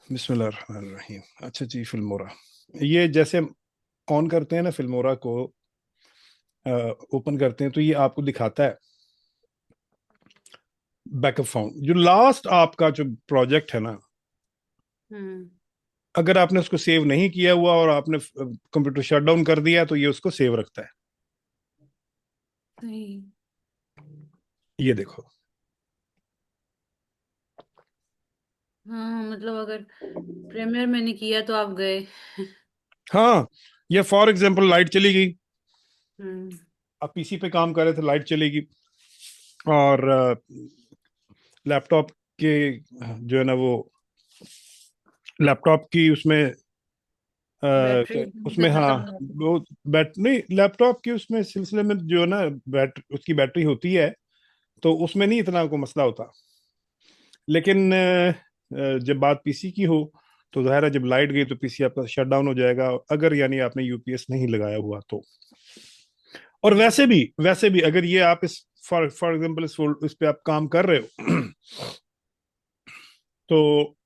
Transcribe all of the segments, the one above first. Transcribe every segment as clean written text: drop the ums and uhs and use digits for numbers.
बिस्मिल्लाहिर्रहमानिर्रहीम। अच्छा जी, फिल्मोरा। ये जैसे ऑन करते हैं ना फिल्मोरा को, ओपन करते हैं तो ये आपको दिखाता है बैकअप फाउंड। जो लास्ट आपका जो प्रोजेक्ट है ना, हम्म। अगर आपने उसको सेव नहीं किया हुआ और आपने कंप्यूटर शट डाउन कर दिया तो ये उसको सेव रखता है। सही। ये देखो। हाँ, मतलब अगर प्रीमियर मैंने किया तो आप गए। हाँ, ये फॉर एग्जांपल लाइट चली गई। हम्म। आप पीसी पे काम कर रहे थे, लाइट चलेगी और लैपटॉप के जो है ना वो लैपटॉप की उसमें बैटरी से उसमें, हाँ, खत्म हो गई। वो नहीं, लैपटॉप के उसमें सिलसिले में जो है ना उसकी बैटरी होती है, तो उसमें नहीं इतना को मसला होता। लेकिन जब बात पीसी की हो तो जाहिर है जब लाइट गई तो पीसी आपका शट डाउन हो जाएगा, अगर यानी आपने यूपीएस नहीं लगाया हुआ तो। और हम्म। वैसे भी अगर ये आप इस फॉर एग्जांपल इस पे आप काम कर रहे हो तो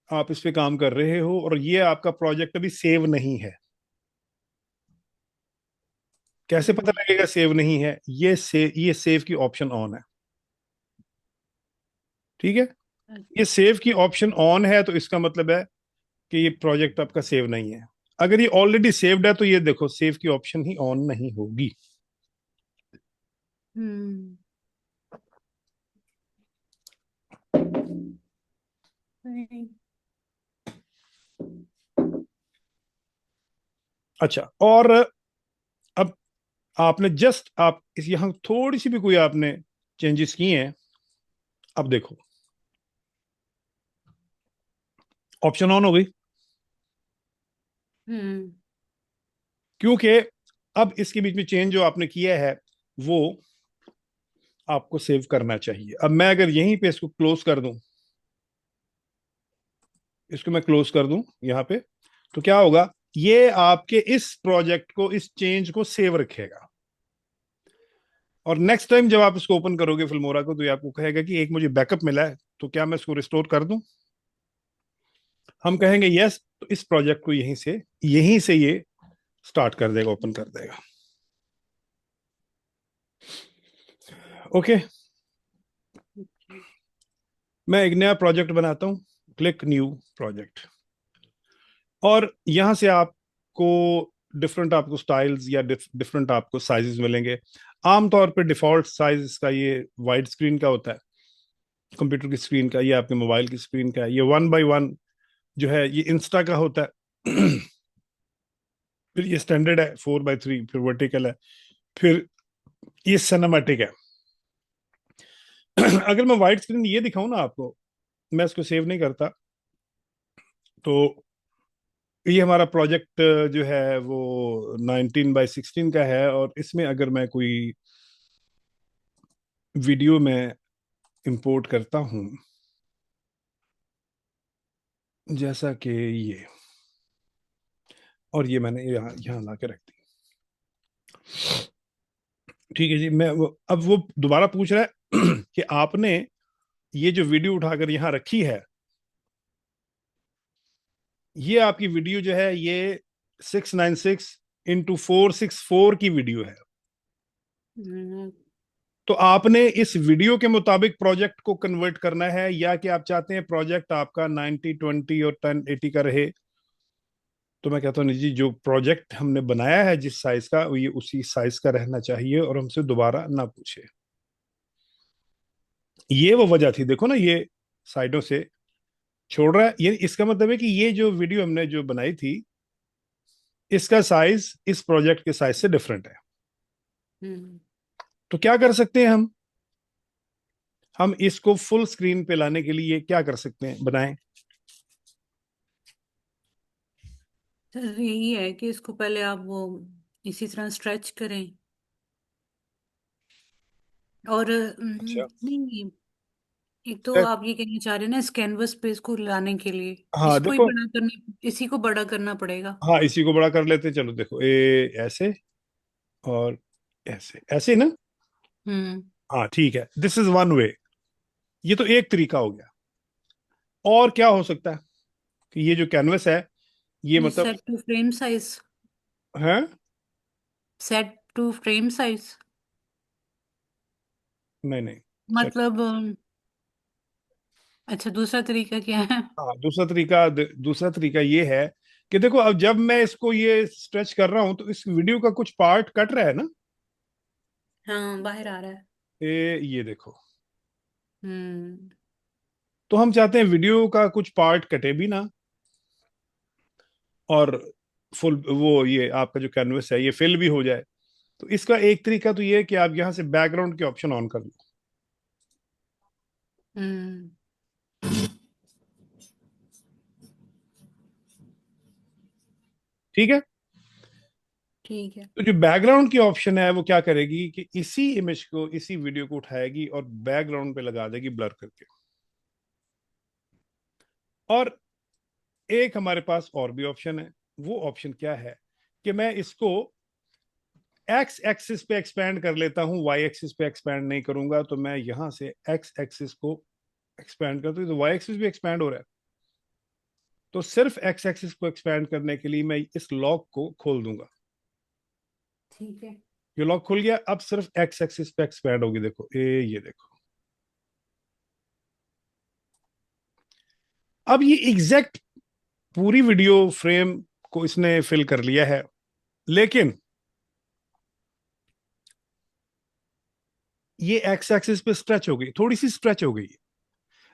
आप इस पे काम कर रहे हो और ये आपका प्रोजेक्ट अभी सेव नहीं है। कैसे पता हम्म। लगेगा सेव नहीं है? ये सेव की ऑप्शन ऑन है। ठीक है। ये सेव की ऑप्शन ऑन है तो इसका मतलब है कि ये प्रोजेक्ट आपका सेव नहीं है। अगर ये ऑलरेडी सेव्ड है तो ये देखो सेव की ऑप्शन ही ऑन नहीं होगी। हम्म। सही। अच्छा, और अब आपने जस्ट आप इस यहां थोड़ी सी भी कोई आपने चेंजेस किए हैं, अब देखो ऑप्शन ऑन हो गई। हम्म। क्योंकि अब इसके बीच में चेंज जो आपने किया है वो आपको सेव करना चाहिए। अब मैं अगर यहीं पे इसको क्लोज कर दूं, इसको मैं क्लोज कर दूं यहां पे, तो क्या होगा? ये आपके इस प्रोजेक्ट को, इस चेंज को सेव रखेगा। और नेक्स्ट टाइम जब आप इसको ओपन करोगे फिल्मोरा को तो ये आपको कहेगा कि एक मुझे बैकअप मिला है, तो क्या मैं इसको रिस्टोर कर दूं? हम कहेंगे यस, तो इस प्रोजेक्ट को यहीं से ये स्टार्ट कर देगा, ओपन कर देगा। ओके। मैं एक नया प्रोजेक्ट बनाता हूं, क्लिक न्यू प्रोजेक्ट, और यहां से आपको डिफरेंट आपको स्टाइल्स या डिफरेंट आपको साइजेस मिलेंगे। आमतौर पे डिफॉल्ट साइज का ये वाइड स्क्रीन का होता है, कंप्यूटर की स्क्रीन का, ये आपके मोबाइल की स्क्रीन का है। ये 1:1 जो है ये इंस्टा का होता है। फिर ये स्टैंडर्ड है 4:3, फिर वर्टिकल है, फिर ये सिनेमैटिक है। अगर मैं वाइड स्क्रीन ये दिखाऊं ना आपको, मैं इसको सेव नहीं करता, तो ये हमारा प्रोजेक्ट जो है वो 19:16 का है, और इसमें अगर मैं कोई वीडियो में इंपोर्ट करता हूं, जैसा कि ये, और ये मैंने यहाँ यहाँ ला के रख दी। ठीक है जी, अब वो दोबारा पूछ रहा है कि आपने ये जो वीडियो उठाकर यहाँ रखी है, ये आपकी वीडियो जो है ये 696x464 की वीडियो है। हम्म। तो आपने इस वीडियो के मुताबिक प्रोजेक्ट को कन्वर्ट करना है, या कि आप चाहते हैं प्रोजेक्ट आपका 90:20 और 1080 का रहे? तो मैं कहता हूँ जी, जो प्रोजेक्ट हमने बनाया है जिस साइज का, वो ये उसी साइज का रहना चाहिए और हमसे दोबारा ना पूछे। ये वो वजह थी, देखो ना, ये साइडों से छोड़ रहा है। ये इसका मतलब है कि ये जो वीडियो हमने जो बनाई थी, इसका साइज इस प्रोजेक्ट के साइज से डिफरेंट है। हम्म। तो क्या कर सकते हैं हम इसको फुल स्क्रीन पे लाने के लिए क्या कर सकते हैं, बनाएं। सर यही है कि इसको पहले आप वो इसी तरह स्ट्रेच करें। और अच्छा। नहीं नहीं, एक तो आप ये कहना चाह रहे हैं ना इस कैनवस पे इसको लाने के लिए हाँ देखो, इसी को बड़ा करना पड़ेगा। हाँ इसी को बड़ा कर लेते हैं। चलो देखो, ए ऐसे और ऐसे, ऐसे ना। हम्म। हाँ ठीक है, दिस इज वन वे। ये तो एक तरीका हो गया। और क्या हो सकता है कि ये जो कैनवस है ये ये मतलब सेट टू फ्रेम साइज। है। सेट टू फ्रेम साइज नहीं नहीं। सेट। मतलब अच्छा, दूसरा तरीका क्या है? हाँ, दूसरा तरीका ये है कि देखो, अब जब मैं इसको ये स्ट्रेच कर रहा हूं तो इस वीडियो का कुछ पार्ट कट रहा है ना। हाँ, बाहर आ रहा है। ये देखो। हम्म। तो हम चाहते हैं वीडियो का कुछ पार्ट कटे भी ना, और फुल वो ये आपका जो कैनवस है ये फिल भी हो जाए। तो इसका एक तरीका तो ये है कि आप यहां से बैकग्राउंड के ऑप्शन ऑन कर लो। हम्म। ठीक है। ठीक है। तो जो बैकग्राउंड की ऑप्शन है वो क्या करेगी कि इसी इमेज को, इसी वीडियो को उठाएगी और बैकग्राउंड पे लगा देगी ब्लर करके। और एक हमारे पास और भी ऑप्शन है। वो ऑप्शन क्या है कि मैं इसको एक्स एक्सिस पे एक्सपैंड कर लेता हूं, वाई एक्सिस पे एक्सपैंड नहीं करूंगा। तो मैं यहां से एक्स एक्सिस को एक्सपैंड करता हूं तो वाई एक्सिस भी एक्सपैंड हो रहा है। तो सिर्फ एक्स एक्सिस को एक्सपैंड करने के लिए मैं इस लॉक को खोल दूंगा। ठीक है। ये लॉक खुल गया। अब सिर्फ एक्स एक्सिस पे एक्सपैंड होगी। देखो ये देखो। अब ये एग्जैक्ट पूरी वीडियो फ्रेम को इसने फिल कर लिया है, लेकिन ये एक्स एक्सिस पे स्ट्रेच हो गई, थोड़ी सी स्ट्रेच हो गई।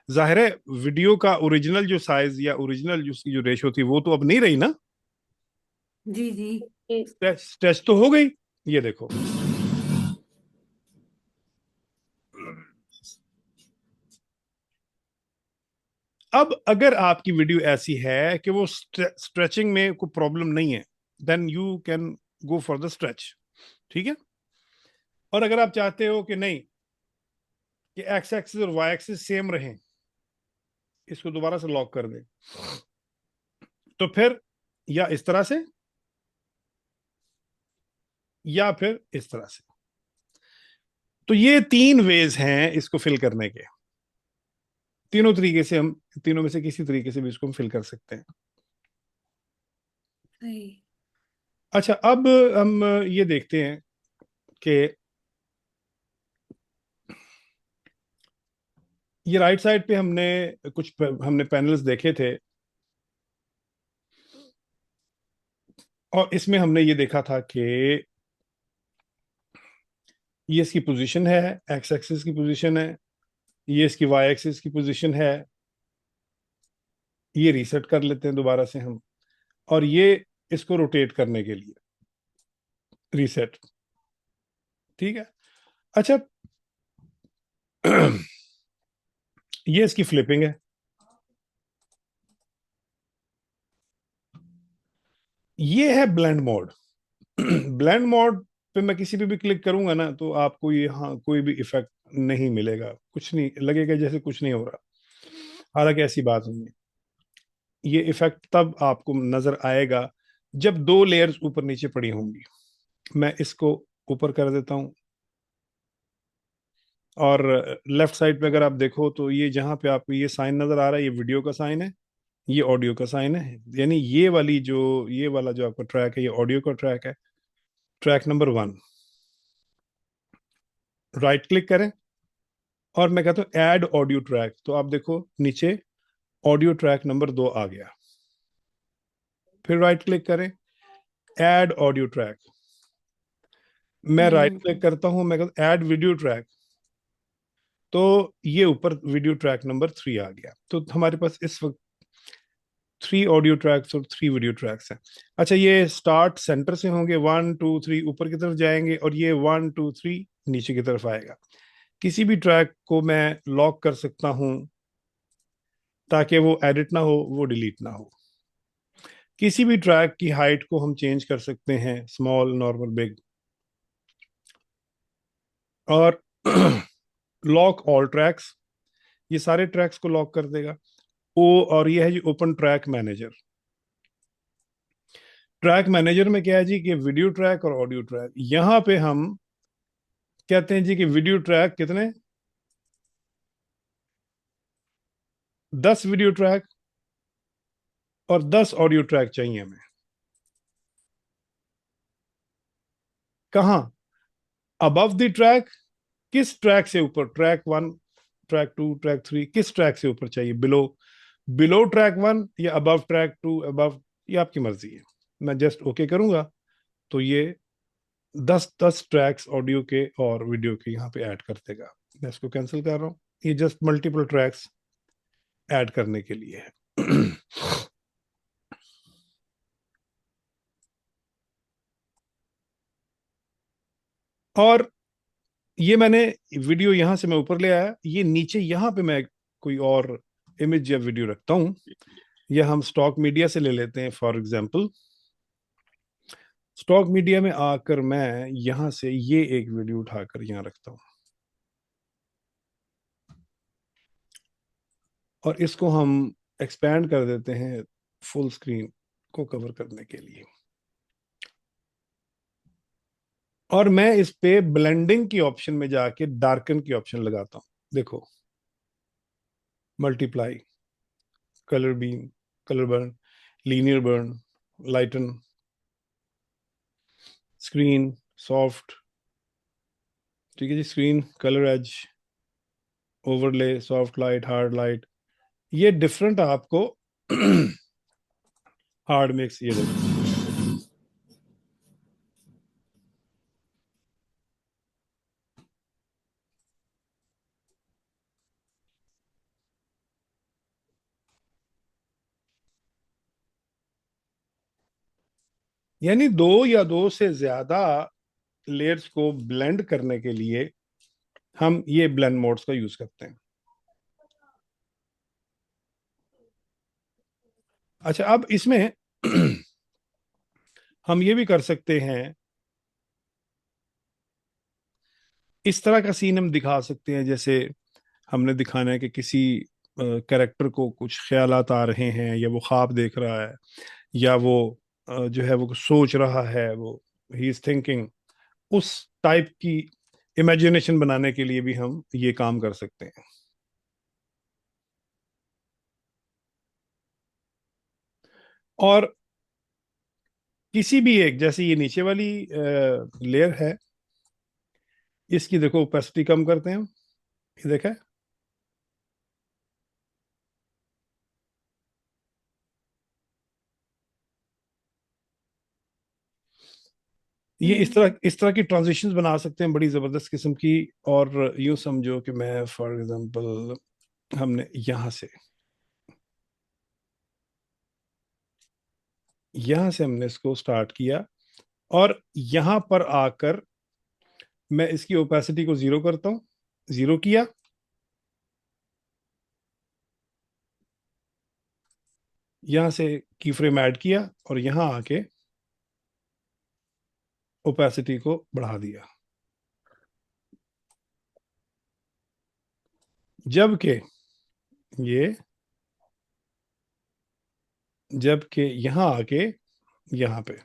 जाहिर है वीडियो का ओरिजिनल जो साइज या ओरिजिनल जो उसकी जो रेशो थी वो तो अब नहीं रही ना। जी जी। स्ट्रेच स्ट्रेच तो हो गई। ये देखो। अब अगर आपकी वीडियो ऐसी है कि वो स्ट्रेचिंग में कोई प्रॉब्लम नहीं है, then you can go for the stretch. ठीक है। और अगर आप चाहते हो कि नहीं, कि एक्स एक्सिस और वाई एक्सिस सेम रहें, इसको दोबारा से लॉक कर दें, तो फिर या इस तरह से या फिर इस तरह से। तो ये तीन वेज हैं इसको फिल करने के। तीनों तरीके से हम, तीनों में से किसी तरीके से भी इसको हम फिल कर सकते हैं। सही। अच्छा, अब हम ये देखते हैं कि ये राइट साइड पे हमने पैनल्स देखे थे, और इसमें हमने ये देखा था कि ये इसकी पोजीशन है, एक्स एक्सिस की पोजीशन है, ये इसकी वाई एक्सिस की पोजीशन है। ये रीसेट कर लेते हैं दोबारा से हम, और ये इसको रोटेट करने के लिए रीसेट। ठीक है। अच्छा। ये इसकी फ्लिपिंग है। ये है ब्लेंड मोड। ब्लेंड मोड पे मैं किसी पे भी क्लिक करूंगा ना तो आपको यहाँ कोई भी इफेक्ट नहीं मिलेगा, कुछ नहीं लगेगा, जैसे कुछ नहीं हो रहा। हालांकि ऐसी बात नहीं है। ये इफेक्ट तब आपको नजर आएगा जब दो लेयर्स ऊपर नीचे पड़ी होंगी। मैं इसको ऊपर कर देता हूँ, और लेफ्ट साइड पे अगर आप देखो तो ये जहां पे आपको ये साइन नजर आ रहा है, ये वीडियो का साइन है, ये ऑडियो का साइन है। यानी ये वाला जो आपका ट्रैक है ये ऑडियो का ट्रैक है, ट्रैक नंबर 1। राइट क्लिक करें और मैं कहता हूँ ऐड ऑडियो ट्रैक, तो आप देखो नीचे ऑडियो ट्रैक नंबर 2 आ गया। फिर राइट क्लिक करें, ऐड ऑडियो ट्रैक। मैं राइट क्लिक हम्म। करता हूं, मैं कहता हूँ ऐड वीडियो ट्रैक, तो ये ऊपर वीडियो ट्रैक नंबर 3 आ गया। तो हमारे पास इस वक्त 3 ऑडियो ट्रैक्स और 3 वीडियो ट्रैक्स हैं। अच्छा, ये स्टार्ट सेंटर से होंगे, 1 2 3 ऊपर की तरफ जाएंगे, और ये 1 2 3 नीचे की तरफ आएगा। किसी भी ट्रैक को मैं लॉक कर सकता हूं ताकि वो एडिट ना हो, वो डिलीट ना हो। किसी भी ट्रैक की हाइट को हम चेंज कर सकते हैं, स्मॉल, नॉर्मल, बिग। और लॉक ऑल ट्रैक्स, ये सारे ट्रैक्स को लॉक कर देगा। ओ, और ये है जी open track manager. Track manager में क्या है जी कि वीडियो ट्रैक और ऑडियो ट्रैक, यहां पे हम कहते हैं जी कि वीडियो ट्रैक कितने, 10 वीडियो ट्रैक और 10 ऑडियो ट्रैक चाहिए हमें। कहाँ? अबव द ट्रैक, किस ट्रैक से ऊपर? ट्रैक 1, ट्रैक 2, ट्रैक 3, किस ट्रैक से ऊपर चाहिए? बिलो, बिलो ट्रैक 1 या अबव ट्रैक 2, अबव, ये आपकी मर्जी है। मैं जस्ट ओके करूंगा तो ये 10 10 ट्रैक्स ऑडियो के और वीडियो के यहाँ पे ऐड कर देगा। मैं इसको कैंसिल कर रहा हूँ, ये जस्ट मल्टीपल ट्रैक्स ऐड करने के लिए है। और ये मैंने वीडियो यहां से मैं ऊपर ले आया, ये नीचे यहाँ पे मैं कोई और इमेज या वीडियो रखता हूँ, या हम स्टॉक मीडिया से ले लेते हैं फॉर एग्जांपल। स्टॉक मीडिया में आकर मैं यहां से ये एक वीडियो उठाकर यहाँ रखता हूँ, और इसको हम एक्सपैंड कर देते हैं फुल स्क्रीन को कवर करने के लिए। और मैं इस पे ब्लेंडिंग की ऑप्शन में जाके डार्कन की ऑप्शन लगाता हूं। देखो, multiply, colour beam, colour burn, linear burn, lighten, screen, soft, ठीक है जी, screen, colour edge, overlay, soft light, hard light, ये डिफरेंट आपको हार्ड मिक्स, ये देखो। यानी दो या दो से ज्यादा लेयर्स को ब्लेंड करने के लिए हम ये ब्लेंड मोड्स का यूज करते हैं। अच्छा, अब इसमें हम ये भी कर सकते हैं, इस तरह का सीन हम दिखा सकते हैं, जैसे हमने दिखाना है कि किसी कैरेक्टर को कुछ ख्यालात आ रहे हैं, या वो ख्वाब देख रहा है, या वो जो है वो कुछ सोच रहा है, वो ही इज थिंकिंग, उस टाइप की इमेजिनेशन बनाने के लिए भी हम ये काम कर सकते हैं। और किसी भी एक, जैसे ये नीचे वाली लेयर है, इसकी देखो ओपेसिटी कम करते हैं हम, ये देखा है? ये इस तरह की ट्रांजिशंस बना सकते हैं बड़ी जबरदस्त किस्म की। और यूं समझो कि मैं फॉर एग्जांपल, हमने यहां से हमने इसको स्टार्ट किया, और यहां पर आकर मैं इसकी ओपेसिटी को जीरो करता हूं, जीरो किया, यहां से की फ्रेम ऐड किया, और यहां आके ओपेसिटी को बढ़ा दिया। जबकि ये, जबकि यहां आके, यहां पे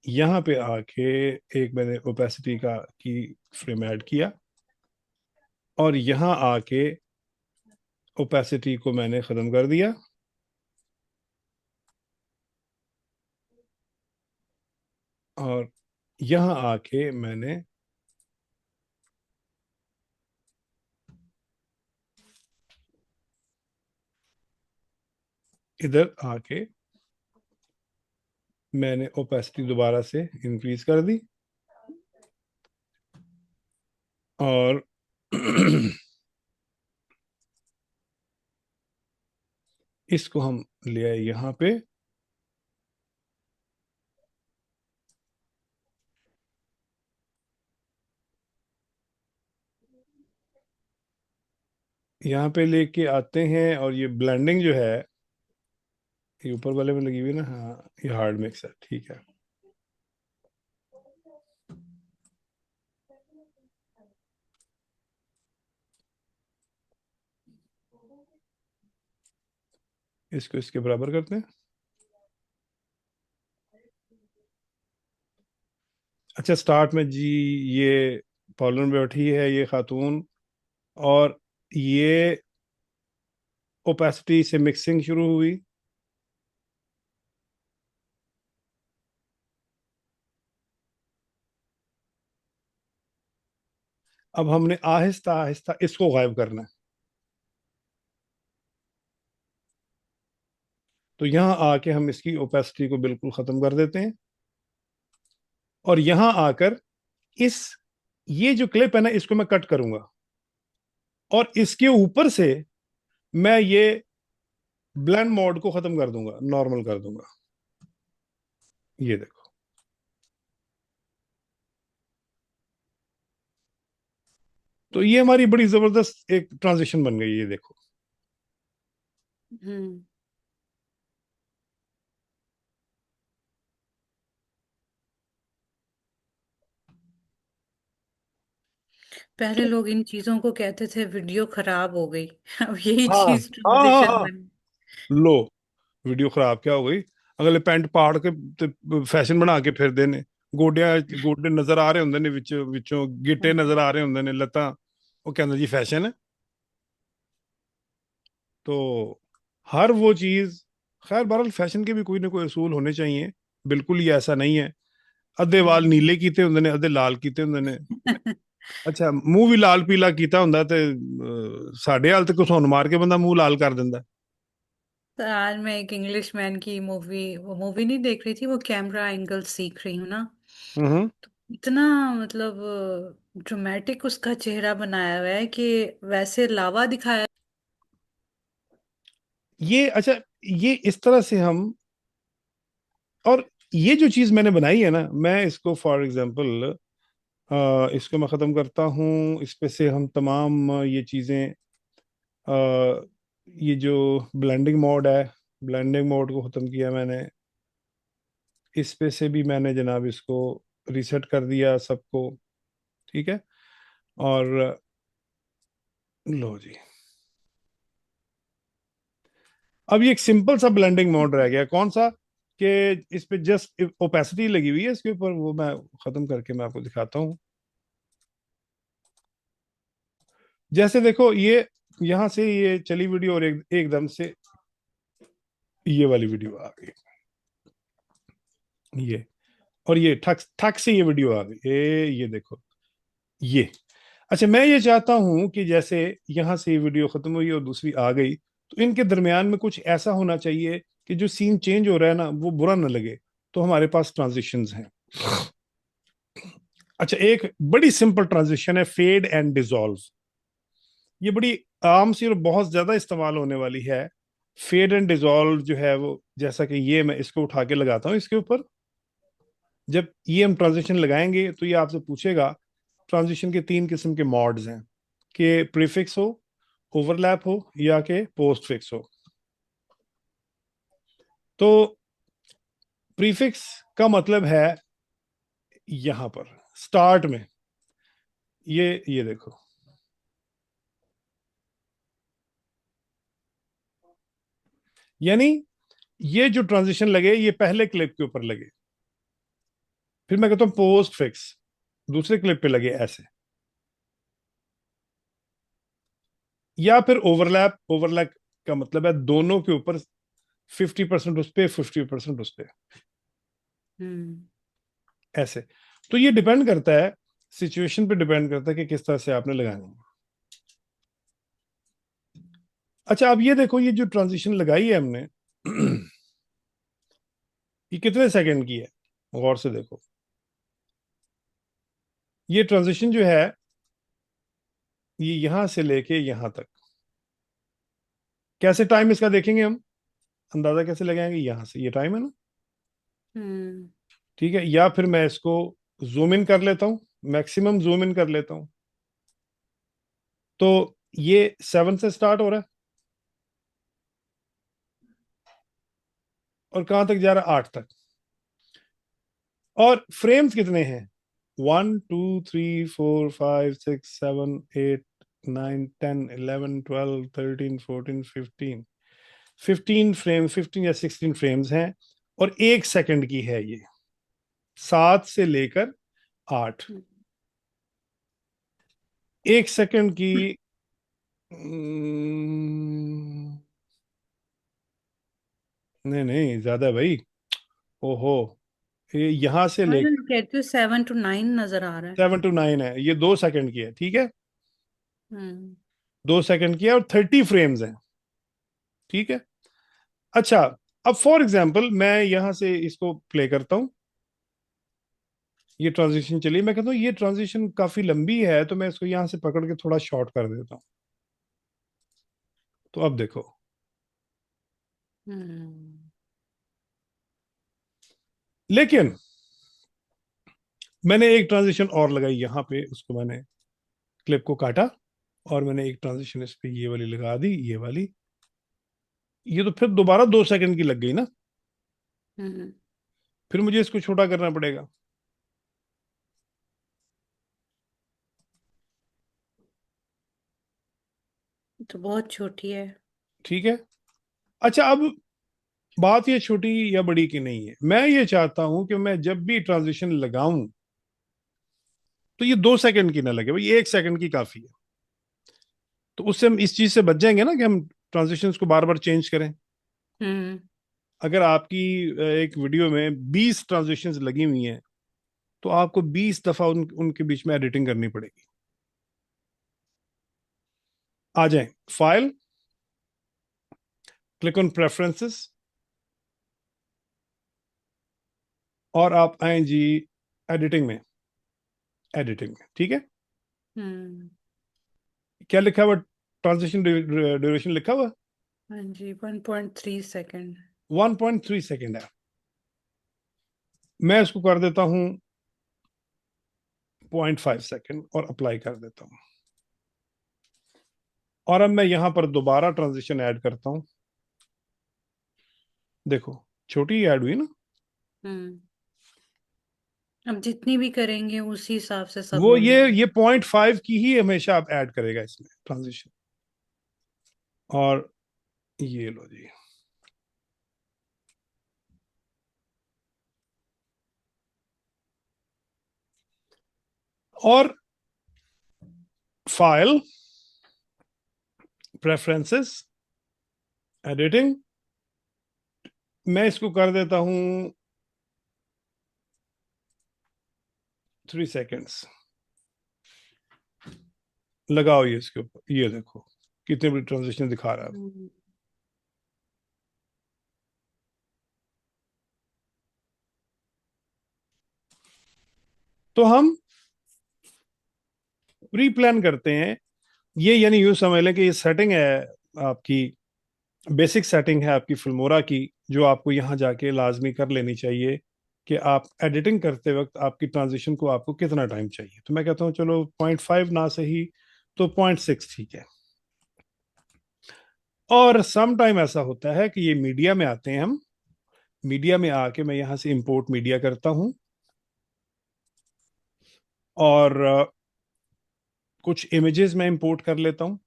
यहां पे आके एक मैंने ओपेसिटी का की फ्रेम ऐड किया, और यहां आके ओपेसिटी को मैंने खत्म कर दिया, और यहां आके मैंने इधर आके मैंने ओपेसिटी दोबारा से इंक्रीज कर दी, और इसको हम ले आए यहाँ पे, यहाँ पे लेके आते हैं, और ये ब्लेंडिंग जो है, ये ऊपर वाले में लगी हुई ना, हाँ, ये हार्ड मिक्स है, ठीक है। इसको इसके बराबर करते हैं। अच्छा, स्टार्ट में जी, ये कॉलम में बैठी है ये खातून, और ये ओपेसिटी से मिक्सिंग शुरू हुई, अब हमने आहिस्ता आहिस्ता इसको गायब करना है। तो यहां आके हम इसकी ओपेसिटी को बिल्कुल खत्म कर देते हैं, और यहां आकर इस ये जो क्लिप है ना, इसको मैं कट करूंगा, और इसके ऊपर से मैं ये ब्लेंड मोड को खत्म कर दूंगा, नॉर्मल कर दूंगा। ये देखो, तो ये हमारी बड़ी जबरदस्त एक ट्रांजिशन बन गई, ये देखो। हम्म। पहले तो लोग इन चीजों को कहते थे वीडियो खराब हो गई। अब यही हाँ चीज हाँ हाँ ट्रांजिशन हाँ, बन। लो, वीडियो खराब क्या हो गई? अगले पैंट पाड़ के ते फैशन बना के फिरदे ने, ਗੋਡਿਆਂ ਗੋਡੇ ਨਜ਼ਰ ਆ ਰਹੇ ਹੁੰਦੇ ਨੇ, ਵਿੱਚੋਂ ਗਿੱਟੇ ਨਜ਼ਰ ਆ ਰਹੇ ਹੁੰਦੇ ਨੇ, ਲੱਤਾਂ, ਉਹ ਕਹਿੰਦਾ ਜੀ फैशन है। तो हर वो चीज, खैर बहरहाल फैशन के भी कोई ना कोई असूल होने चाहिए, बिल्कुल ही ऐसा नहीं है। अद्धे वाल हम्म। नीले कीते ਹੁੰਦੇ ਨੇ, अद्धे लाल कीते ਹੁੰਦੇ ਨੇ। ਅੱਛਾ, ਮੂੰਹ ਵੀ ਲਾਲ ਪੀਲਾ ਕੀਤਾ ਹੁੰਦਾ ਤੇ ਸਾਡੇ ਹਾਲ ਤੇ ਘਸੁੰਨ ਮਾਰ ਕੇ ਬੰਦਾ ਮੂੰਹ ਲਾਲ ਕਰ ਦਿੰਦਾ। तो आज मैं एक इंग्लिश मैन की मूवी, वो मूवी नहीं देख रही थी, वो कैमरा एंगल सीख रही हूँ ना। हम्म। इतना मतलब ड्रामेटिक उसका चेहरा बनाया हुआ है कि वैसे लावा दिखाया। ये अच्छा, ये इस तरह से हम, और ये जो चीज मैंने बनाई है ना, मैं इसको फॉर एग्जांपल इसको मैं खत्म करता हूँ, इस पे से हम तमाम ये चीजें, ये जो ब्लेंडिंग मोड है, ब्लेंडिंग मोड को खत्म किया मैंने, इस पे से भी मैंने जनाब इसको रीसेट कर दिया सबको। ठीक है, और लो जी, अब ये एक सिंपल सा ब्लेंडिंग मोड रह गया, कौन सा, कि इस पे जस्ट ओपेसिटी लगी हुई है इसके ऊपर, वो मैं खत्म करके मैं आपको दिखाता हूँ। जैसे देखो, ये यहां से ये चली वीडियो, और एकदम से ये वाली वीडियो आ गई, ये, और ये ठक ठक से ये वीडियो आ गई, ये देखो, ये। अच्छा, मैं ये चाहता हूं कि जैसे यहां से ये वीडियो खत्म हुई और दूसरी आ गई, तो इनके दरमियान में कुछ ऐसा होना चाहिए कि जो सीन चेंज हो रहा है ना, वो बुरा ना लगे। तो हमारे पास ट्रांजिशंस हैं। अच्छा, एक बड़ी सिंपल ट्रांजिशन है, फेड एंड डिसॉल्व। ये बड़ी आम सी और बहुत ज्यादा इस्तेमाल होने वाली है। फेड एंड डिसॉल्व जो है वो, जैसा कि ये मैं इसको उठा के लगाता हूँ इसके ऊपर, जब ये हम ट्रांजिशन लगाएंगे तो ये आपसे पूछेगा, ट्रांजिशन के तीन किस्म के मॉड्स हैं, कि प्रीफिक्स हो, ओवरलैप हो, या कि पोस्ट फिक्स हो। तो प्रीफिक्स का मतलब है यहां पर स्टार्ट में, ये देखो, यानी ये जो ट्रांजिशन लगे, ये पहले क्लिप के ऊपर लगे, फिर मैं कहता हूं पोस्ट फिक्स, दूसरे क्लिप पे लगे ऐसे, या फिर ओवरलैप। ओवरलैप का मतलब है दोनों के ऊपर 50% उस पे, 50% उस पे, हम्म। ऐसे। तो ये डिपेंड करता है, सिचुएशन पे डिपेंड करता है कि किस तरह से आपने लगानी है। अच्छा, अब ये देखो, ये जो ट्रांजिशन लगाई है हमने, ये कितने सेकंड की है, गौर से देखो। ये ट्रांजिशन जो है, ये यहां से लेके यहां तक, कैसे टाइम इसका देखेंगे हम, अंदाजा कैसे लगाएंगे, यहां से ये टाइम है ना। हम्म। ठीक है, या फिर मैं इसको जूम इन कर लेता हूं, मैक्सिमम जूम इन कर लेता हूं। तो ये 7 से स्टार्ट हो रहा है, और कहां तक जा रहा है, 8 तक। और फ्रेम्स कितने हैं, 1 2 3 4 5 6 7 8 9 10 11 12 13 14 15, 15 फ्रेम, 15 या 16 फ्रेम्स हैं, और 1 सेकंड की है ये, 7 से लेकर 8, 1 सेकंड की नहीं नहीं, ज्यादा है भाई। ओहो, ये यहां से हाँ, ले, मैं कहती हूँ 7 to 9 नजर आ रहा है। 7 to 9 है, ये 2 सेकंड की है, ठीक है। हम्म। 2 सेकंड की है और 30 फ्रेम्स हैं, ठीक है। अच्छा, अब फॉर एग्जाम्पल मैं यहां से इसको प्ले करता हूं, ये ट्रांजिशन चलिए, मैं कहता हूँ ये ट्रांजिशन काफी लंबी है, तो मैं इसको यहां से पकड़ के थोड़ा शॉर्ट कर देता हूँ। तो अब देखो, हम्म। लेकिन मैंने एक ट्रांजिशन और लगाई यहां पे, उसको मैंने क्लिप को काटा, और मैंने एक ट्रांजिशन इस पे ये वाली लगा दी, ये वाली। ये तो फिर दोबारा 2 सेकंड की लग गई ना, हम्म। फिर मुझे इसको छोटा करना पड़ेगा। तो बहुत छोटी है। ठीक है। अच्छा, अब बात ये छोटी या बड़ी की नहीं है, मैं ये चाहता हूं कि मैं जब भी ट्रांजिशन लगाऊं तो ये 2 सेकंड की ना लगे भाई, 1 सेकंड की काफी है। तो उससे हम इस चीज से बच जाएंगे ना कि हम ट्रांजिशंस को बार बार चेंज करें। हम्म। अगर आपकी एक वीडियो में 20 ट्रांजिशंस लगी हुई हैं, तो आपको 20 दफा उनके बीच में एडिटिंग करनी पड़ेगी। आ जाए फाइल, क्लिक ऑन प्रेफरेंसेस, और आप आए जी एडिटिंग में, एडिटिंग में, ठीक है। हम्म। क्या लिखा हुआ, ट्रांजिशन ड्यूरेशन लिखा हुआ, हाँ जी, 1.3 सेकेंड। 1.3 सेकेंड है। मैं इसको कर देता हूं 0.5 सेकेंड और अप्लाई कर देता हूं। और अब मैं यहां पर दोबारा ट्रांजिशन ऐड करता हूं, देखो छोटी ऐड हुई ना। हम्म। अब जितनी भी करेंगे उसी हिसाब से सब वो हो जाएगा। ये 0.5 की ही हमेशा आप ऐड करेगा इसमें ट्रांजिशन। और ये लो जी, और फाइल, प्रेफरेंसेस, एडिटिंग, मैं इसको कर देता हूं 3 सेकेंड्स। लगाओ ये इसके ऊपर, ये देखो कितने बड़ी ट्रांजिशन दिखा रहा है। हम्म। तो हम प्री प्लान करते हैं, ये यानी यूं समझ लें कि ये सेटिंग है आपकी, बेसिक सेटिंग है आपकी फिल्मोरा की, जो आपको यहाँ जाके लाजमी कर लेनी चाहिए कि आप एडिटिंग करते वक्त आपकी ट्रांजिशन को आपको कितना टाइम चाहिए। तो मैं कहता हूँ चलो 0.5 ना सही तो 0.6 ठीक है। और सम टाइम ऐसा होता है कि ये मीडिया में आते हैं हम, मीडिया में आके मैं यहाँ से इंपोर्ट मीडिया करता हूँ, और कुछ इमेजेस मैं इंपोर्ट कर लेता हूँ।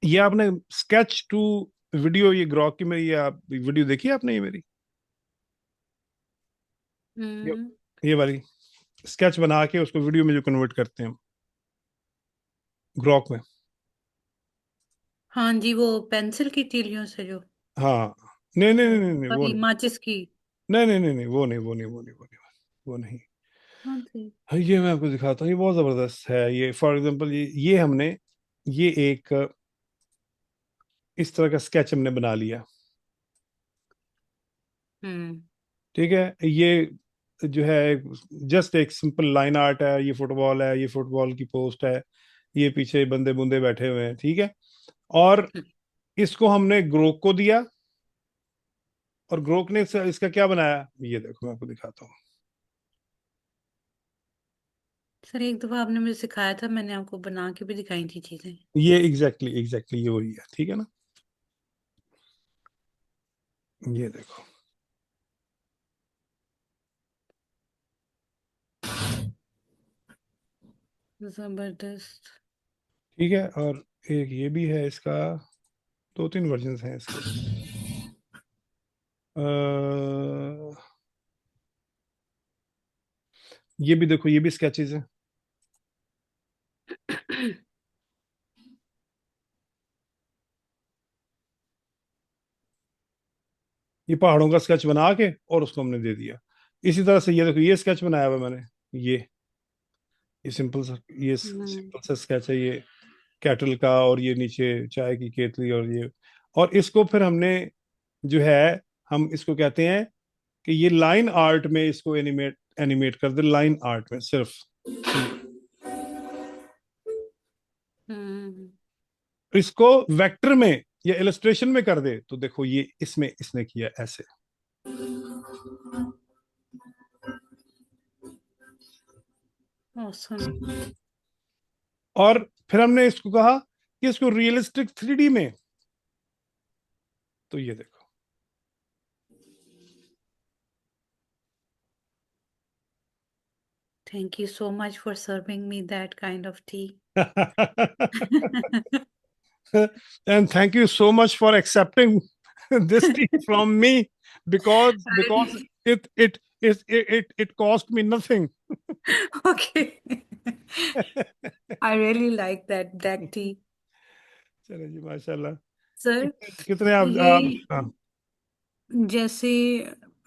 ये आपने स्केच टू वीडियो, ये ग्रॉक की मेरी, ये आप वीडियो देखी है आपने ये मेरी, ये हम्म। ये वाली स्केच बना के उसको वीडियो में जो कन्वर्ट करते हैं हम ग्रॉक में। हाँ जी, वो पेंसिल की तीलियों से जो, हाँ, नहीं नहीं नहीं नहीं नहीं, वो सॉरी, नहीं, माचिस की। नहीं नहीं नहीं नहीं, वो नहीं, वो नहीं, वो नहीं, वो नहीं, वो नहीं। हाँ जी। हाँ, ये मैं आपको दिखाता हूँ, ये बहुत जबरदस्त है। ये फॉर एग्जांपल, ये हमने, ये एक इस तरह का स्केच हमने बना लिया, हम्म। ठीक है। ये जो है जस्ट एक सिंपल लाइन आर्ट है, ये फुटबॉल है, ये फुटबॉल की पोस्ट है, ये पीछे बंदे बुंदे बैठे हुए हैं, ठीक है। और इसको हमने ग्रोक को दिया, और ग्रोक ने इसका क्या बनाया, ये देखो मैं आपको दिखाता हूँ। सर, एक दफा आपने मुझे सिखाया था, मैंने आपको बना के भी दिखाई थी चीजें। ये एग्जैक्टली ये वही है, ठीक है ना। ये देखो, जबरदस्त। ठीक है, और एक ये भी है इसका, दो तीन वर्जन हैं इसके। ये भी देखो, ये भी स्केचेस हैं। ये पहाड़ों का स्केच बना के और उसको हमने दे दिया। इसी तरह से ये देखो, ये स्केच बनाया हुआ है मैंने। ये ये सिंपल सा, ये हम्म। सिंपल सा स्केच है ये, कैटल का, और ये नीचे चाय की केतली, और ये, और इसको फिर हमने जो है, हम इसको कहते हैं कि ये लाइन आर्ट में इसको एनिमेट एनिमेट कर दे, लाइन आर्ट में सिर्फ। हम्म। इसको वेक्टर में या इलस्ट्रेशन में कर दे, तो देखो ये इसमें इसने किया ऐसे। ऑसम। और फिर हमने इसको कहा कि इसको रियलिस्टिक 3D में, तो ये देखो। Thank you so much for serving me that kind of T. And thank you so much for accepting this tea from me, because it cost me nothing. Okay. I really like that black tea. चलो जी, माशाल्लाह। Sir, कितने ये आप हाँ। जैसे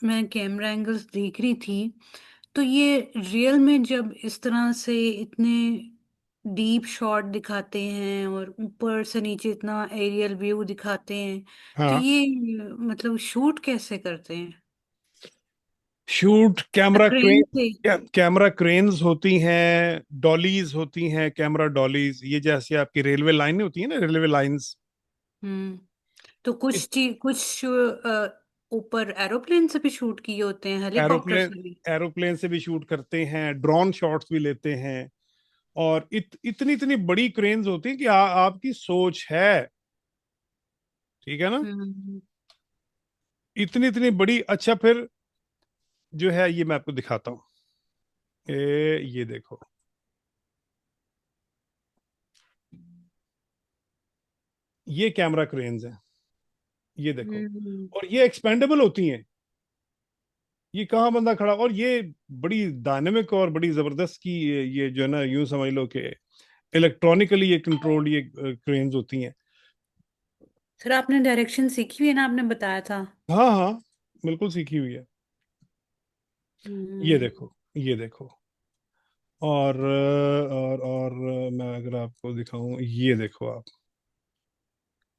मैं camera angles देख रही थी, तो ये रियल में जब इस तरह से इतने डीप शॉट दिखाते हैं और ऊपर से नीचे इतना एरियल व्यू दिखाते हैं, तो हाँ, ये मतलब शूट कैसे करते हैं? शूट कैमरा क्रेन क्रेन, से? कैमरा क्रेन्स होती हैं, डॉलीज होती हैं, कैमरा डॉलीज, ये जैसे आपकी रेलवे लाइन होती है ना, रेलवे लाइंस। हम्म। तो कुछ चीज, कुछ ऊपर एरोप्लेन से भी शूट किए होते हैं, हेलीकॉप्टर एरोप्लेन से भी? एरोप्लेन से भी शूट करते हैं, ड्रोन शॉट्स भी लेते हैं। और इतनी इतनी बड़ी क्रेन्स होती हैं कि आपकी सोच है, ठीक है ना, हम्म। इतनी इतनी बड़ी। अच्छा, फिर जो है ये मैं आपको दिखाता हूँ। ये देखो, ये कैमरा क्रेन्स हैं, ये देखो। हम्म। और ये एक्सपेंडेबल होती हैं। ये कहाँ बंदा खड़ा, और ये बड़ी डायनेमिक और बड़ी जबरदस्त की, ये जो है ना, यूं समझ लो कि इलेक्ट्रॉनिकली ये कंट्रोल्ड ये क्रेन्स होती हैं। सर, आपने डायरेक्शन सीखी हुई है ना, आपने बताया था। हाँ हाँ, बिल्कुल सीखी हुई है। ये हम्म। देखो, ये देखो। और मैं अगर आपको दिखाऊं, ये देखो आप।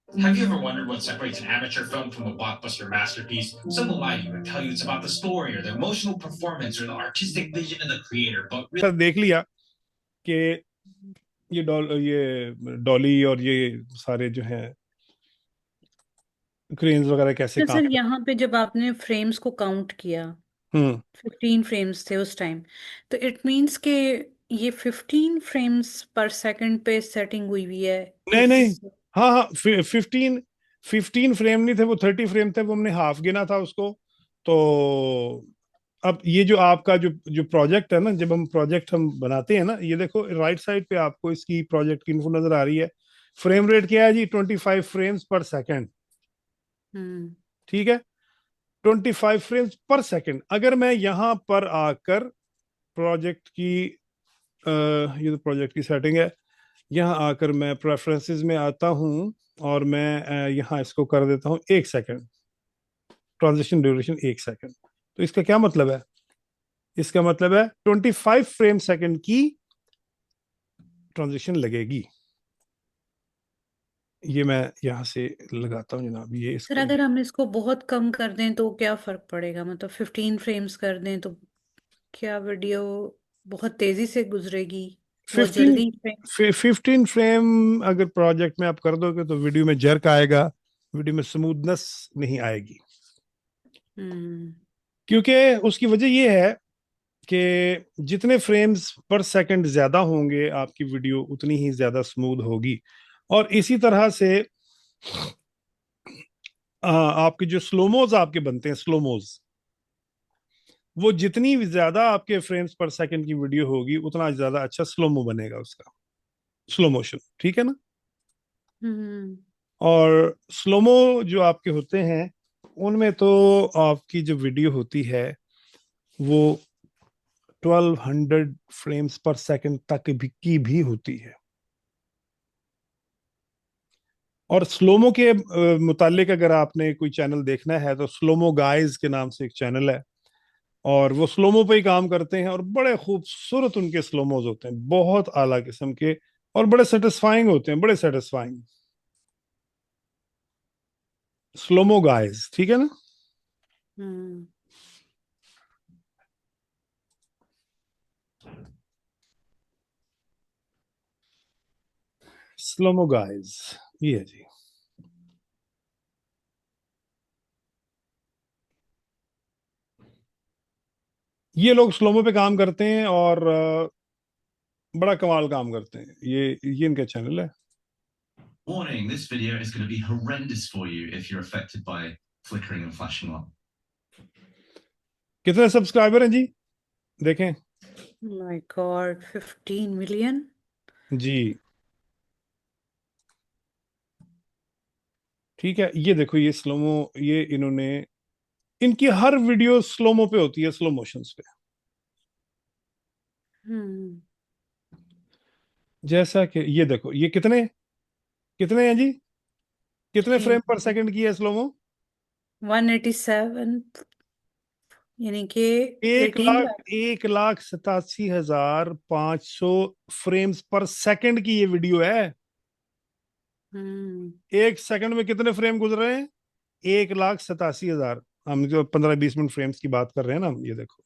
Have you ever wondered what separates an amateur film from a blockbuster masterpiece? Some will lie to you and tell you it's about the story or the emotional performance or the artistic vision of the creator, but really, sir देख लिया कि ये डॉली और ये सारे जो हैं cranes वगैरह कैसे तो काम सर, कर। यहाँ पे जब आपने फ्रेम्स को काउंट किया, हम्म। 15 फ्रेम्स थे उस टाइम, तो इट मीन्स के ये 15 फ्रेम्स पर सेकंड पे सेटिंग हुई हुई है नहीं इस? नहीं, हाँ हाँ, 15 फ्रेम नहीं थे वो, 30 फ्रेम थे, वो हमने हाफ गिना था उसको। तो अब ये जो आपका जो जो प्रोजेक्ट है ना, जब हम प्रोजेक्ट हम बनाते हैं ना, ये देखो राइट साइड पे आपको इसकी प्रोजेक्ट की इन्फो नजर आ रही है। फ्रेम रेट क्या है जी? 25 फ्रेम्स पर सेकेंड। हम्म। ठीक है, 25 फ्रेम्स पर सेकेंड। अगर मैं यहाँ पर आकर प्रोजेक्ट की, ये तो प्रोजेक्ट की सेटिंग है, यहाँ आकर मैं प्रेफरेंसेस में आता हूँ, और मैं यहाँ इसको कर देता हूँ 1 सेकेंड, ट्रांजिशन ड्यूरेशन 1 सेकेंड। तो इसका क्या मतलब है? इसका मतलब है 25 फ्रेम सेकेंड की ट्रांजिशन लगेगी। ये मैं यहाँ से लगाता हूँ जनाब, ये सर, इसको। अगर हम इसको बहुत कम कर दें तो क्या फर्क पड़ेगा? मतलब 15 फ्रेम्स कर दें तो क्या वीडियो बहुत तेजी से गुजरेगी? बहुत 15 जल्दी? 15 फ्रेम अगर प्रोजेक्ट में आप कर दोगे तो वीडियो में जर्क आएगा, वीडियो में स्मूथनेस नहीं आएगी। हम्म। क्योंकि उसकी वजह ये है कि जितने फ्रेम्स पर सेकंड ज्यादा होंगे आपकी वीडियो उतनी ही ज्यादा स्मूथ होगी। और इसी तरह से आपके जो स्लोमोज आपके बनते हैं, स्लोमोज, वो जितनी ज्यादा आपके फ्रेम्स पर सेकंड की वीडियो होगी उतना ज्यादा अच्छा स्लोमो बनेगा उसका। स्लो मोशन, ठीक है ना। हम्म और स्लोमो जो आपके होते हैं उनमें तो आपकी जो वीडियो होती है वो 1200 फ्रेम्स पर सेकंड तक की भी होती है। और स्लोमो के मुतालिक अगर आपने कोई चैनल देखना है तो स्लोमो गाइज के नाम से एक चैनल है, और वो स्लोमो पे ही काम करते हैं, और बड़े खूबसूरत उनके स्लोमोज होते हैं, बहुत आला किस्म के, और बड़े सेटिस्फाइंग होते हैं, बड़े सेटिस्फाइंग। स्लोमो गाइज, ठीक है ना। हम्म स्लोमो गाइज, ये है जी। ये लोग स्लोमो पे काम करते हैं और बड़ा कमाल काम करते हैं। ये इनका चैनल है। Warning, this video is going to be horrendous for you if you're affected by flickering and flashing light. कितने सब्सक्राइबर हैं जी, देखें माय गॉड 15 मिलियन। जी। ठीक है, ये देखो, ये स्लोमो, ये इन्होंने, इनकी हर वीडियो स्लोमो पे होती है, स्लो मोशंस पे। हम्म जैसा कि ये देखो, ये कितने कितने हैं जी, कितने फ्रेम पर सेकंड की है स्लोमो। 187, यानी कि एक 18 लाख लाख। 1,87,500 फ्रेम्स पर सेकंड की ये वीडियो है। हम्म एक सेकंड में कितने फ्रेम गुजर रहे हैं, 1,87,000। हम जो 15-20 मिनट फ्रेम्स की बात कर रहे हैं ना, ये देखो।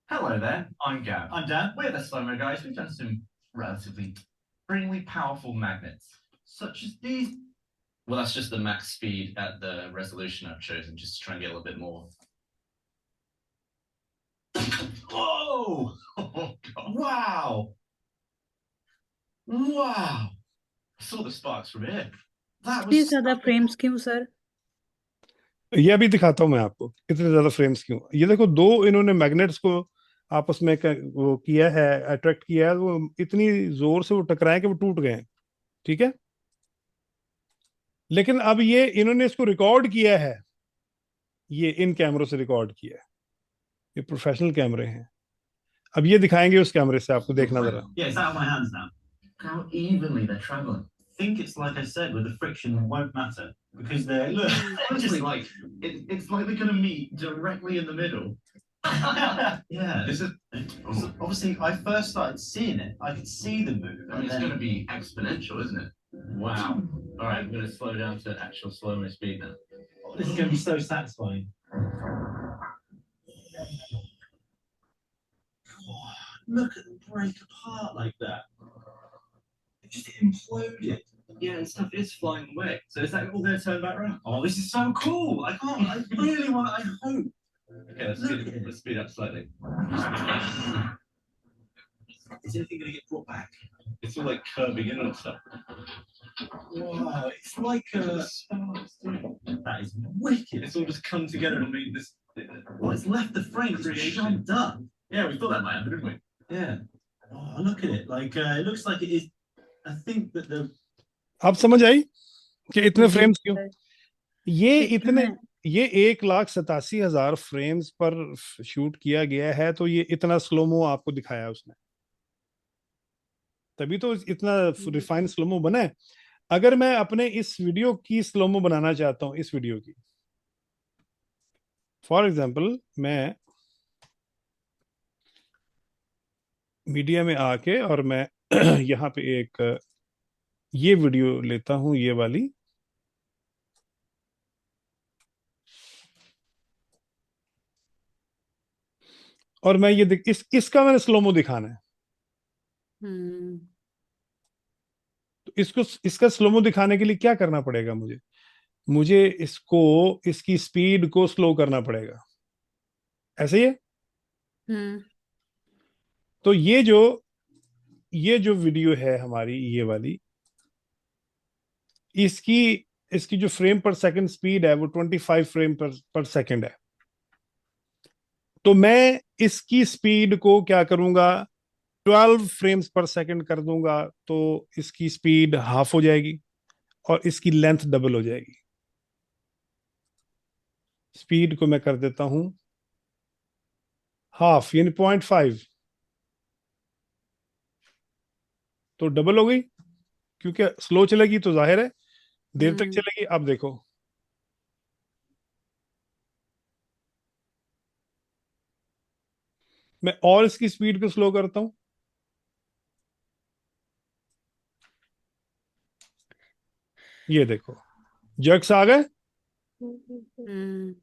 Hello there, I'm Gav. I'm Dan. We're the Slow-Mo guys. We've done some relatively extremely powerful magnets, such as these. Well, that's just the max speed at the resolution I've chosen, just to try and get a little bit more. Whoa! Oh, God. Wow! Wow! I saw the sparks from here. That इतनी was ज्यादा frames क्यों sir? ये अभी दिखाता हूं मैं आपको कितने ज्यादा फ्रेम्स क्यों। ये देखो, दो इन्होंने मैग्नेट्स को आपस में वो किया है, अट्रैक्ट किया है, वो इतनी जोर से वो टकराए कि वो टूट गए हैं, ठीक है। लेकिन अब ये इन्होंने इसको रिकॉर्ड किया है, ये इन कैमरों से रिकॉर्ड किया है, ये प्रोफेशनल कैमरे हैं। अब ये दिखाएंगे उस कैमरे से, आपको देखना जरा। Yeah, it's out of my hands now. How evenly they're traveling. I think it's like I said, with the friction won't matter because they're look. Honestly, like it's like they're gonna meet directly in the middle. Yeah, this is obviously. I first started seeing it. I could see the move. I mean, it's gonna be exponential, isn't it? Wow. All right, I'm gonna slow down to actual slow-mo speed now. This is gonna be so satisfying. Look at them break apart like that. It just imploded. Yeah, and stuff is flying away. So is that all going to turn back around? Oh, this is so cool! I can't. I really want. I hope. Okay, let's speed up slightly. Is anything going to get brought back? It's all like curving in and stuff. Wow, it's like that is wicked. It's all just come together and made this. Well, it's left the frame. It's shoved up. Yeah, we thought that might happen, didn't we? Yeah. Oh, look at it. Like it looks like it is. I think that the. आप समझ आई कि इतने जी frames क्यों, sir, ये इतने, कितना? ये 1,87,000 frames पर शूट किया गया है, तो ये इतना स्लोमो आपको दिखाया उसने, तभी तो इतना रिफाइन स्लोमो बना है। अगर मैं अपने इस वीडियो की स्लोमो बनाना चाहता हूं, इस वीडियो की, फॉर एग्जांपल, मैं मीडिया में आके और मैं यहाँ पे एक ये वीडियो लेता हूं, ये वाली। और मैं ये इसका मैंने स्लोमो दिखाना है, हम्म तो इसको, इसका स्लोमो दिखाने के लिए क्या करना पड़ेगा मुझे, मुझे इसको, इसकी स्पीड को स्लो करना पड़ेगा, ऐसे ही है। हम्म तो ये जो वीडियो है हमारी, ये वाली, इसकी इसकी जो फ्रेम पर सेकंड स्पीड है वो 25 फ्रेम पर सेकंड है। तो मैं इसकी स्पीड को क्या करूंगा, 12 फ्रेम्स पर सेकंड कर दूंगा तो इसकी स्पीड हाफ हो जाएगी और इसकी लेंथ डबल हो जाएगी। स्पीड को मैं कर देता हूं हाफ, यानी 0.5, तो डबल हो गई। क्योंकि स्लो चलेगी तो जाहिर है देर तक हम्म चलेगी। अब देखो, मैं और इसकी स्पीड को स्लो करता हूं। ये देखो, जर्क्स आ गए। हम्म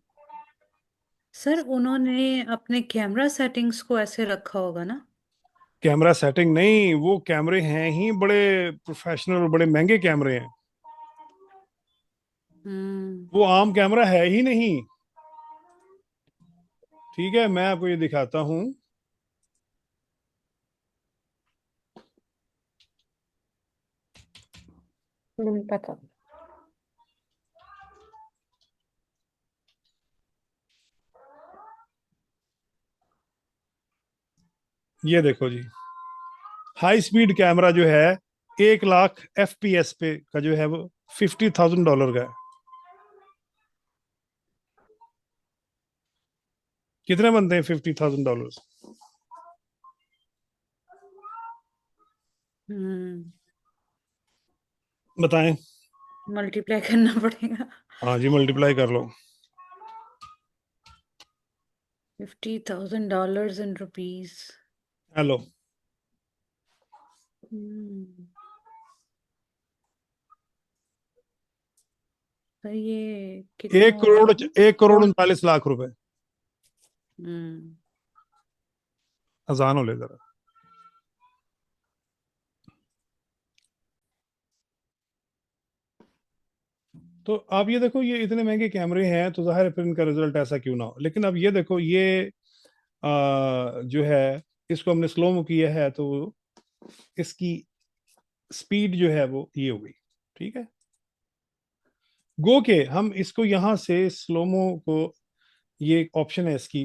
सर, उन्होंने अपने कैमरा सेटिंग्स को ऐसे रखा होगा ना? कैमरा सेटिंग नहीं, वो कैमरे हैं ही बड़े प्रोफेशनल और बड़े महंगे कैमरे हैं। हम्म वो आम कैमरा है ही नहीं। ठीक है, मैं आपको ये दिखाता हूं। पता। ये देखो जी, हाई स्पीड कैमरा जो है 1 लाख FPS पे का जो है वो $50,000 का है। कितने बनते हैं $50,000? हम्म बताएं। मल्टीप्लाई करना पड़ेगा। हाँ जी, मल्टीप्लाई कर लो। $50,000 इन रुपीज। हेलो, हम्म तो ये कितना एक होगा? करोड़ 1 करोड़ 39 लाख रुपए। हम्म आसान हो ले जरा। तो आप ये देखो, ये इतने महंगे कैमरे हैं तो जाहिर है फिर इनका रिजल्ट ऐसा क्यों ना हो। लेकिन अब ये देखो, ये जो है इसको हमने स्लो mo किया है तो इसकी स्पीड जो है वो ये हो गई। ठीक है, गो के हम इसको यहां से स्लोमो को, ये एक ऑप्शन है इसकी,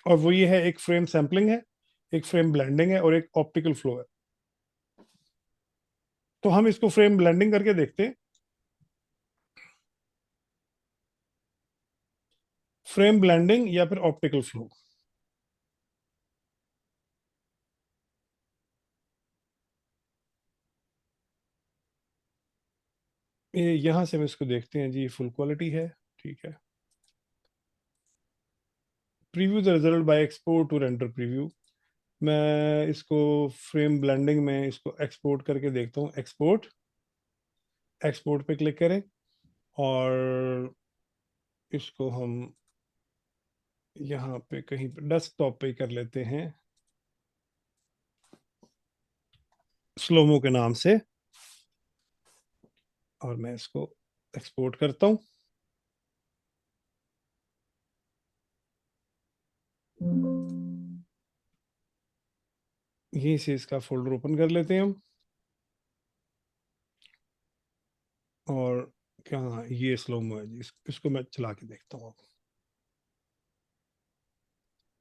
और वो ये है, एक फ्रेम सैंपलिंग है, एक फ्रेम ब्लेंडिंग है और एक ऑप्टिकल फ्लो है। तो हम इसको फ्रेम ब्लेंडिंग करके देखते हैं। फ्रेम ब्लेंडिंग या फिर ऑप्टिकल फ्लो। यहां से हम इसको देखते हैं जी, फुल क्वालिटी है। ठीक है, preview the result by export to render preview. मैं इसको फ्रेम ब्लेंडिंग में इसको एक्सपोर्ट करके देखता हूँ। एक्सपोर्ट, एक्सपोर्ट पे क्लिक करें और इसको हम यहाँ पे कहीं पे डेस्कटॉप पे ही कर लेते हैं, स्लोमो के नाम से। और मैं इसको एक्सपोर्ट करता हूँ। यहीं से इसका फोल्डर ओपन कर लेते हैं हम। और क्या, ये स्लोमो है जी, इसको मैं चला के देखता हूँ।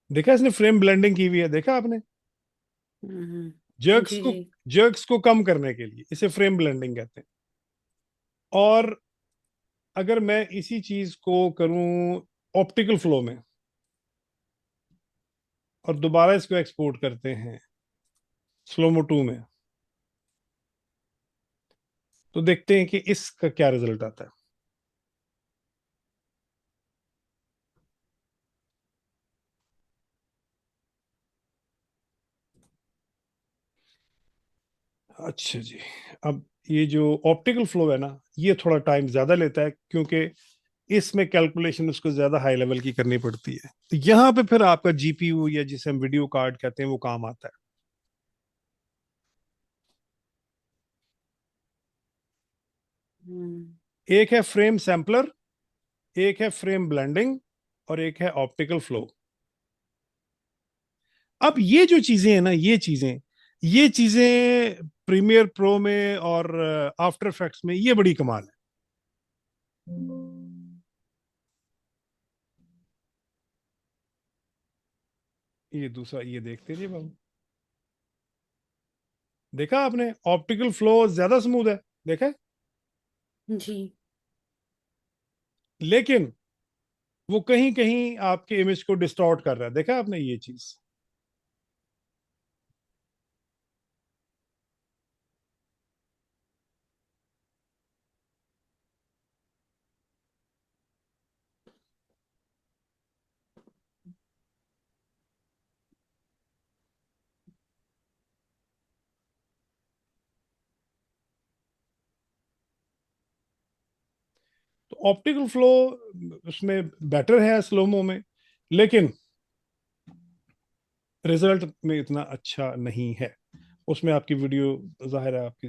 देखा इसने फ्रेम ब्लेंडिंग की हुई है, देखा आपने? जर्क्स जी को, जी। जर्क्स को कम करने के लिए इसे फ्रेम ब्लेंडिंग कहते हैं। और अगर मैं इसी चीज को करूं ऑप्टिकल फ्लो में और दोबारा इसको एक्सपोर्ट करते हैं स्लोमो 2 में, तो देखते हैं कि इसका क्या रिजल्ट आता है। अच्छा जी, अब ये जो ऑप्टिकल फ्लो है ना, ये थोड़ा टाइम ज्यादा लेता है क्योंकि इसमें कैलकुलेशन उसको ज्यादा हाई लेवल की करनी पड़ती है। तो यहाँ पे फिर आपका जीपीयू या जिसे हम वीडियो कार्ड कहते हैं वो काम आता है। हम्म एक है फ्रेम सैम्पलर, एक है फ्रेम ब्लेंडिंग और एक है ऑप्टिकल फ्लो। अब ये जो चीजें हैं ना, ये चीजें प्रीमियर प्रो में और आफ्टर इफेक्ट्स में ये बड़ी कमाल है। ये दूसरा ये देखते हैं जी बाबू। देखा आपने, ऑप्टिकल फ्लो ज्यादा स्मूथ है, देखा है? जी। लेकिन वो कहीं कहीं आपके इमेज को डिस्टॉर्ट कर रहा है, देखा आपने ये चीज? तो ऑप्टिकल फ्लो उसमें बेटर है स्लोमो में, लेकिन रिजल्ट में इतना अच्छा नहीं है। उसमें आपकी वीडियो जाहिर है आपकी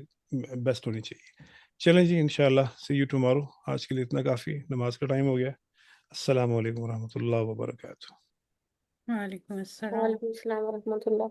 बेस्ट होनी चाहिए। चलें जी, इंशाल्लाह सी यू टुमारो। आज के लिए इतना काफ़ी, नमाज का टाइम हो गया। अस्सलाम वालेकुम रहमतुल्लाह व बरकातुहू। वालेकुम अस्सलाम। वालेकुम अस्सलाम वरहमतुल्लाह।